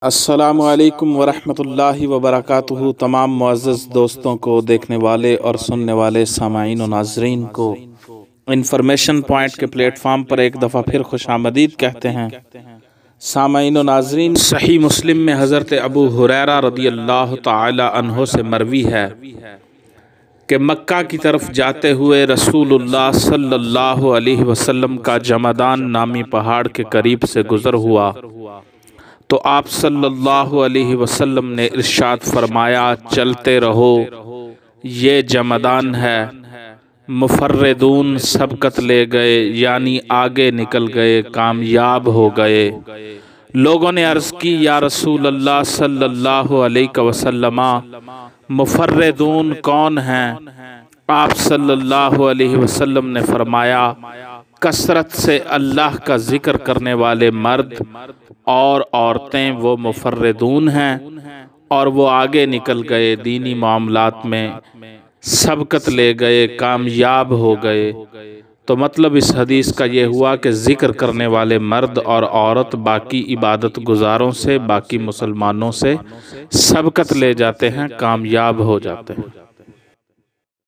السلام علیکم ورحمۃ اللہ وبرکاتہ۔ تمام معزز دوستوں کو، دیکھنے والے اور سننے والے سامعین و ناظرین کو انفارمیشن پوائنٹ کے پلیٹ فارم پر ایک دفعہ پھر خوش آمدید کہتے ہیں۔ سامعین و ناظرین، صحیح مسلم میں حضرت ابو ہریرہ رضی اللہ تعالی عنہ سے مروی ہے کہ مکہ کی طرف جاتے ہوئے رسول اللہ صلی اللہ علیہ وسلم کا جمدان نامی پہاڑ کے قریب سے گزر ہوا تو آپ صلی اللہ علیہ وسلم نے ارشاد فرمایا، چلتے رہو، یہ جمدان ہے۔ مفردون سبقت لے گئے، یعنی آگے نکل گئے، کامیاب ہو گئے۔ لوگوں نے عرض کی، یا رسول اللہ صلی اللہ علیہ وسلم، مفردون کون ہیں؟ آپ صلی اللہ علیہ وسلم نے فرمایا، کثرت سے اللہ کا ذکر کرنے والے مرد اور عورتیں وہ مفردون ہیں، اور وہ آگے نکل گئے، دینی معاملات میں سبقت لے گئے، کامیاب ہو گئے۔ تو مطلب اس حدیث کا یہ ہوا کہ ذکر کرنے والے مرد اور عورت باقی عبادت گزاروں سے، باقی مسلمانوں سے سبقت لے جاتے ہیں، کامیاب ہو جاتے ہیں۔